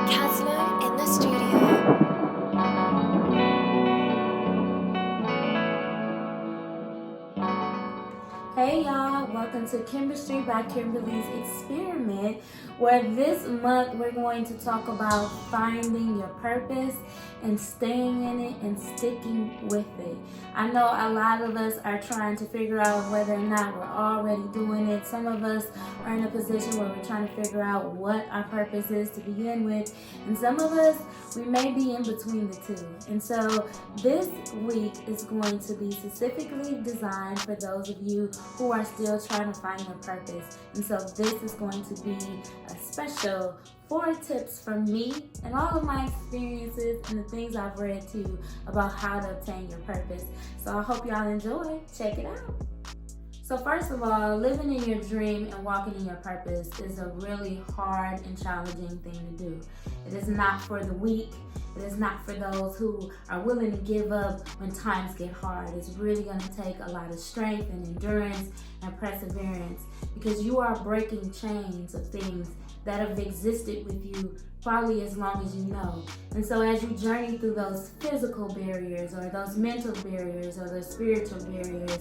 In the studio. Hey y'all, welcome to Chemistry by Kimberly's Experiment, where this month we're going to talk about finding your purpose and staying in it and sticking with it. I know a lot of us are trying to figure out whether or not we're already doing it. Some of us are in a position where we're trying to figure out what our purpose is to begin with, and some of us, we may be in between the two. And so this week is going to be specifically designed for those of you who are still trying to find your purpose. And so this is going to be a special 4 tips from me and all of my experiences and the things I've read too about how to obtain your purpose. So I hope y'all enjoy. Check it out. So first of all, living in your dream and walking in your purpose is a really hard and challenging thing to do. It is not for the weak. It is not for those who are willing to give up when times get hard. It's really going to take a lot of strength and endurance and perseverance, because you are breaking chains of things that have existed with you probably as long as you know. And so as you journey through those physical barriers or those mental barriers or those spiritual barriers,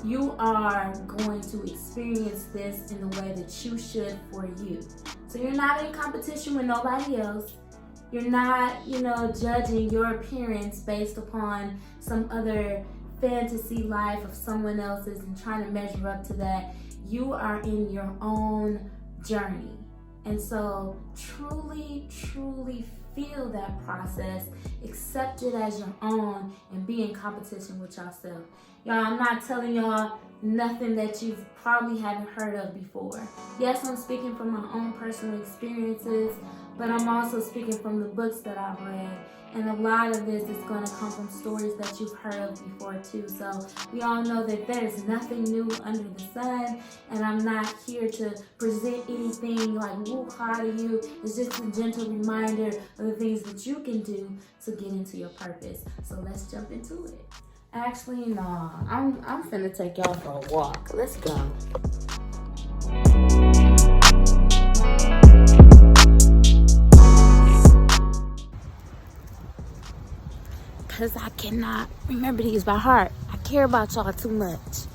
you are going to experience this in the way that you should for you. So you're not in competition with nobody else. You're not, judging your appearance based upon some other fantasy life of someone else's and trying to measure up to that. You are in your own journey. And so truly, truly feel that process, accept it as your own, and be in competition with yourself. Y'all, I'm not telling y'all nothing that you probably haven't heard of before. Yes, I'm speaking from my own personal experiences, but I'm also speaking from the books that I've read. And a lot of this is going to come from stories that you've heard of before too. So we all know that there's nothing new under the sun. And I'm not here to present anything like woo-ha to you. It's just a gentle reminder of the things that you can do to get into your purpose. So let's jump into it. Actually, no, I'm finna take y'all for a walk. Let's go. Because I cannot remember these by heart. I care about y'all too much.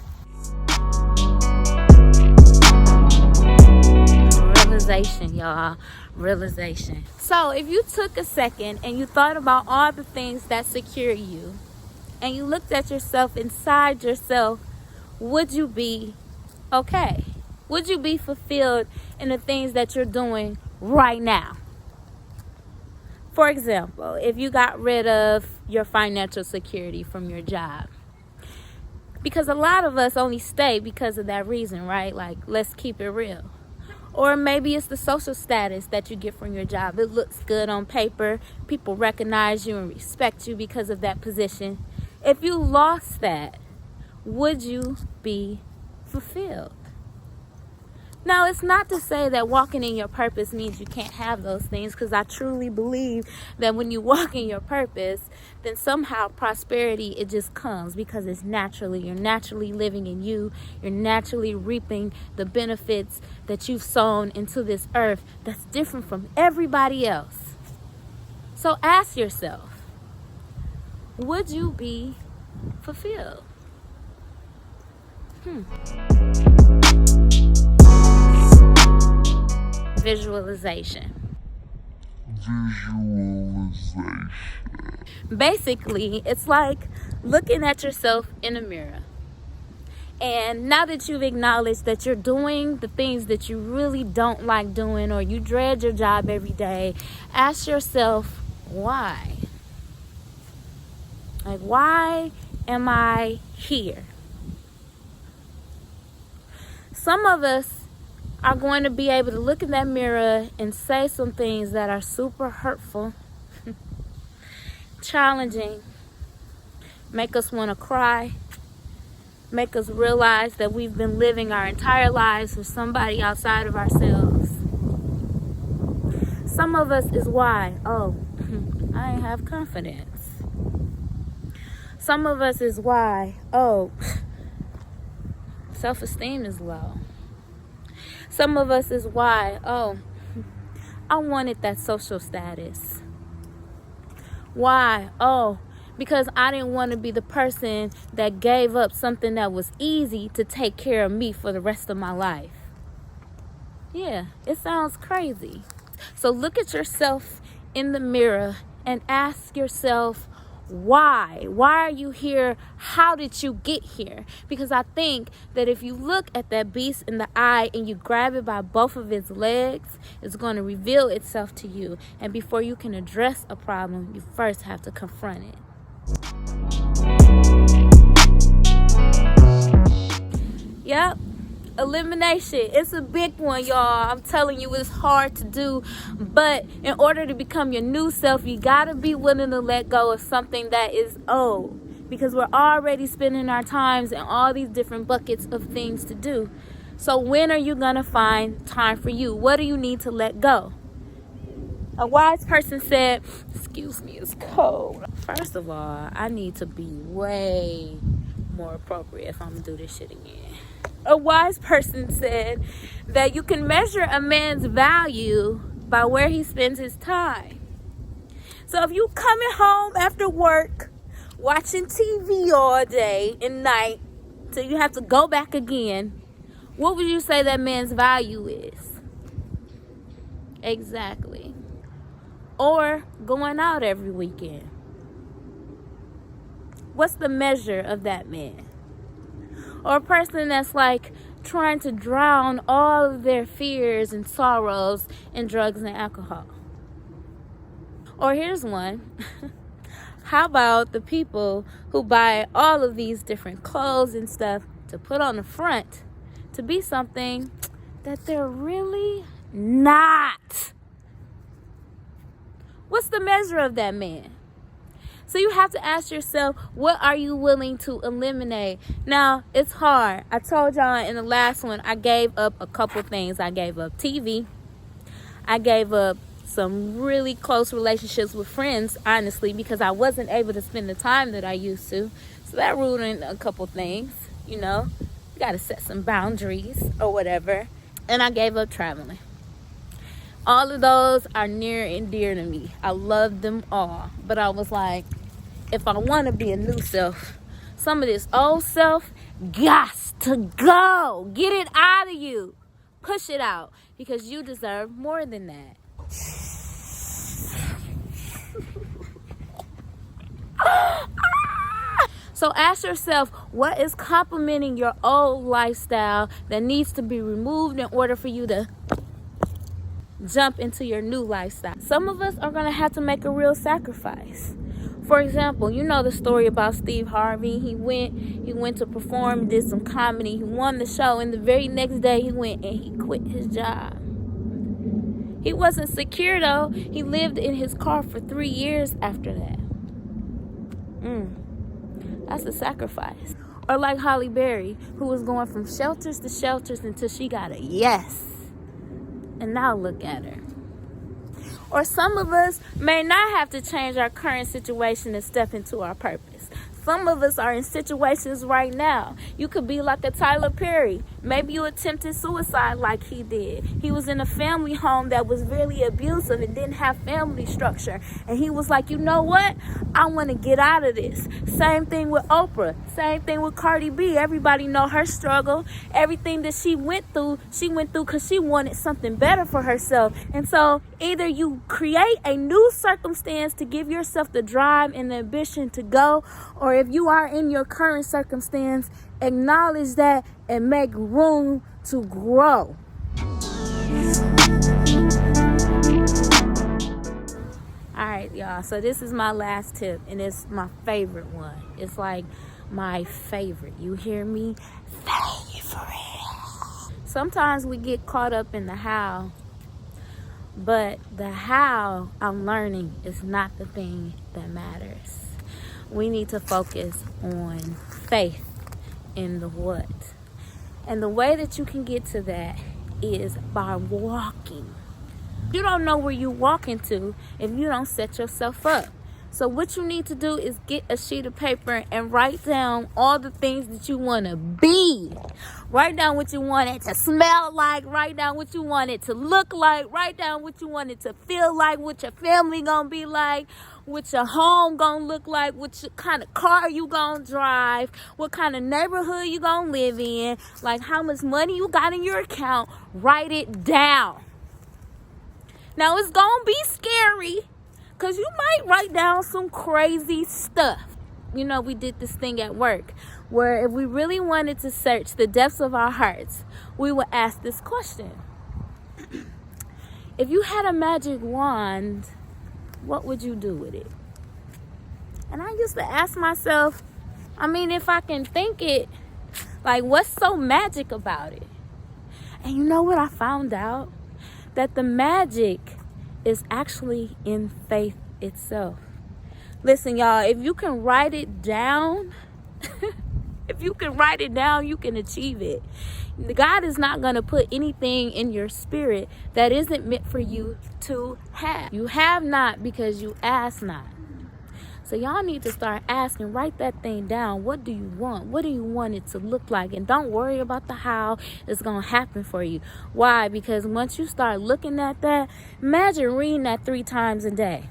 Realization, y'all. Realization. So if you took a second and you thought about all the things that secure you, and you looked at yourself inside yourself, would you be okay? Would you be fulfilled in the things that you're doing right now? For example, if you got rid of your financial security from your job, because a lot of us only stay because of that reason, right? Like, let's keep it real. Or maybe it's the social status that you get from your job. It looks good on paper. People recognize you and respect you because of that position. If you lost that, would you be fulfilled? Now, it's not to say that walking in your purpose means you can't have those things, because I truly believe that when you walk in your purpose, then somehow prosperity, it just comes because it's naturally. You're naturally living in you. You're naturally reaping the benefits that you've sown into this earth that's different from everybody else. So ask yourself, would you be fulfilled? Visualization. Basically, it's like looking at yourself in a mirror. And now that you've acknowledged that you're doing the things that you really don't like doing, or you dread your job every day, ask yourself, why? Like, why am I here? Some of us are going to be able to look in that mirror and say some things that are super hurtful, challenging, make us want to cry, make us realize that we've been living our entire lives for somebody outside of ourselves. Some of us is why, I ain't have confidence. Some of us is why, self-esteem is low. Some of us is why, I wanted that social status. Why? Oh, because I didn't want to be the person that gave up something that was easy to take care of me for the rest of my life. Yeah, it sounds crazy. So look at yourself in the mirror and ask yourself, why? Why are you here? How did you get here? Because I think that if you look at that beast in the eye and you grab it by both of its legs, it's going to reveal itself to you. And before you can address a problem, you first have to confront it. Yep. Elimination. It's a big one, y'all. I'm telling you, it's hard to do. But in order to become your new self, you gotta be willing to let go of something that is old. Because we're already spending our times in all these different buckets of things to do. So when are you gonna find time for you? What do you need to let go? A wise person said, excuse me, it's cold. First of all, I need to be way more appropriate if I'm gonna do this shit again. A wise person said that you can measure a man's value by where he spends his time. So if you coming home after work, watching TV all day and night, till you have to go back again, what would you say that man's value is? Exactly. Or going out every weekend. What's the measure of that man? Or a person that's like trying to drown all of their fears and sorrows in drugs and alcohol. Or here's one. How about the people who buy all of these different clothes and stuff to put on the front to be something that they're really not? What's the measure of that man? So you have to ask yourself, what are you willing to eliminate? Now, it's hard. I told y'all in the last one, I gave up a couple things. I gave up TV. I gave up some really close relationships with friends, honestly, because I wasn't able to spend the time that I used to. So that ruled in a couple things, you know. You got to set some boundaries or whatever. And I gave up traveling. All of those are near and dear to me. I love them all. But I was like, if I want to be a new self, some of this old self gots to go. Get it out of you. Push it out. Because you deserve more than that. So ask yourself, what is complementing your old lifestyle that needs to be removed in order for you to jump into your new lifestyle? Some of us are going to have to make a real sacrifice. For example, you know the story about Steve Harvey. He went to perform, did some comedy. He won the show, and the very next day he went and he quit his job. He wasn't secure though. He lived in his car for 3 years after that. That's a sacrifice. Or like Holly Berry, who was going from shelters to shelters until she got a yes. And now look at her. Or some of us may not have to change our current situation and step into our purpose. Some of us are in situations right now. You could be like a Tyler Perry. Maybe you attempted suicide like he did. He was in a family home that was really abusive and didn't have family structure. And he was like, you know what? I want to get out of this. Same thing with Oprah. Same thing with Cardi B. Everybody know her struggle. Everything that she went through because she wanted something better for herself. And so either you create a new circumstance to give yourself the drive and the ambition to go, or if you are in your current circumstance, acknowledge that and make room to grow. All right, y'all. So this is my last tip, and it's my favorite one. It's like my favorite. You hear me? Favorite. Sometimes we get caught up in the how, but the how, I'm learning, is not the thing that matters. We need to focus on faith in the what. And the way that you can get to that is by walking. You don't know where you're walking to if you don't set yourself up. So what you need to do is get a sheet of paper and write down all the things that you want to be. Write down what you want it to smell like. Write down what you want it to look like. Write down what you want it to feel like. What your family gonna be like. What your home gonna look like. What kind of car you gonna drive. What kind of neighborhood you gonna live in. Like how much money you got in your account. Write it down. Now it's gonna be scary, because you might write down some crazy stuff. You know, we did this thing at work where if we really wanted to search the depths of our hearts, we would ask this question. If you had a magic wand, what would you do with it? And I used to ask myself, if I can think it, like, what's so magic about it? And you know what I found out? That the magic is actually in faith itself. Listen, y'all, if you can write it down, you can achieve it. God is not going to put anything in your spirit that isn't meant for you to have. You have not because you ask not. So y'all need to start asking. Write that thing down. What do you want? What do you want it to look like? And don't worry about the how it's going to happen for you. Why? Because once you start looking at that, imagine reading that 3 times a day.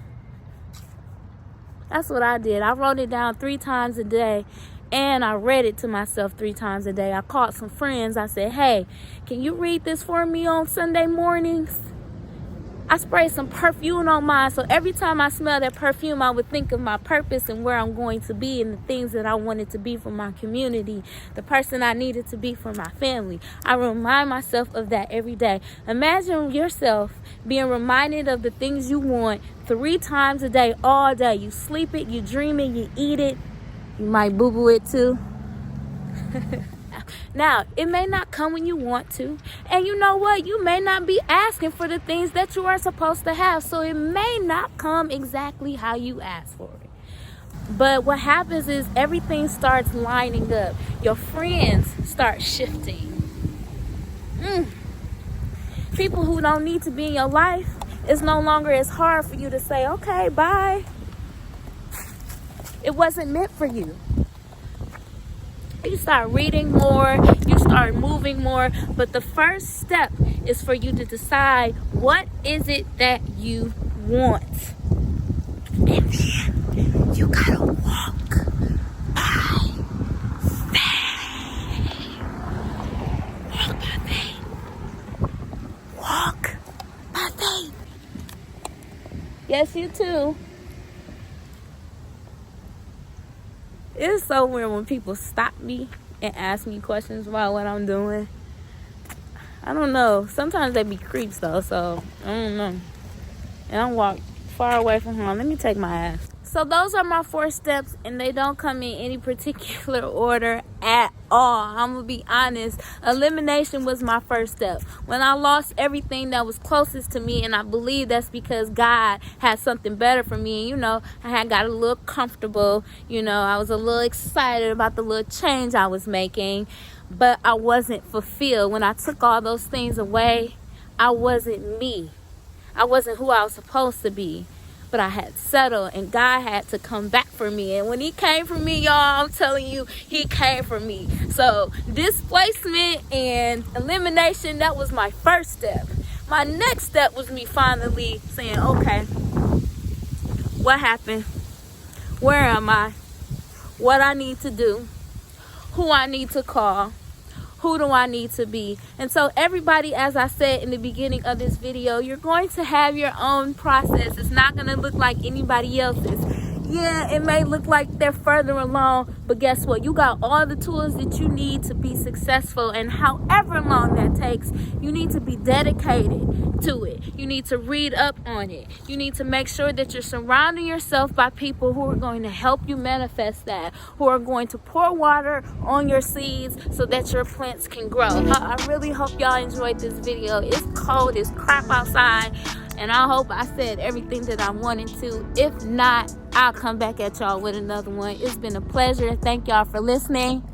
That's what I did. I wrote it down 3 times a day, and I read it to myself 3 times a day. I called some friends. I said, hey, can you read this for me on Sunday mornings? I sprayed some perfume on mine, so every time I smell that perfume, I would think of my purpose and where I'm going to be and the things that I wanted to be for my community, the person I needed to be for my family. I remind myself of that every day. Imagine yourself being reminded of the things you want 3 times a day, all day. You sleep it, you dream it, you eat it. You might boo-boo it too. Now, it may not come when you want to. And you know what? You may not be asking for the things that you are supposed to have. So it may not come exactly how you ask for it. But what happens is everything starts lining up. Your friends start shifting. People who don't need to be in your life, it's no longer as hard for you to say, okay, bye. It wasn't meant for you. You start reading more, you start moving more, but the first step is for you to decide what is it that you want. And then you gotta walk by faith. Walk by faith. Walk by faith. Yes, you too. It's so weird when people stop me and ask me questions about what I'm doing. I don't know. Sometimes they be creeps though, so I don't know. And I walk far away from home. Let me take my ass. So those are my 4 steps, and they don't come in any particular order at all. I'm going to be honest. Elimination was my first step. When I lost everything that was closest to me, and I believe that's because God had something better for me. And, I had got a little comfortable. I was a little excited about the little change I was making, but I wasn't fulfilled. When I took all those things away, I wasn't me. I wasn't who I was supposed to be. But I had settled, and God had to come back for me. And when he came for me, y'all, I'm telling you, he came for me. So displacement and elimination, that was my first step. My next step was me finally saying, okay, what happened? Where am I? What I need to do? Who I need to call? Who do I need to be? And so everybody, as I said in the beginning of this video, you're going to have your own process. It's not going to look like anybody else's. Yeah, it may look like they're further along, but guess what? You got all the tools that you need to be successful, and however long that takes, you need to be dedicated to it. You need to read up on it. You need to make sure that you're surrounding yourself by people who are going to help you manifest that, who are going to pour water on your seeds so that your plants can grow. I really hope y'all enjoyed this video. It's cold, it's crap outside, and I hope I said everything that I wanted to. If not, I'll come back at y'all with another one. It's been a pleasure. Thank y'all for listening.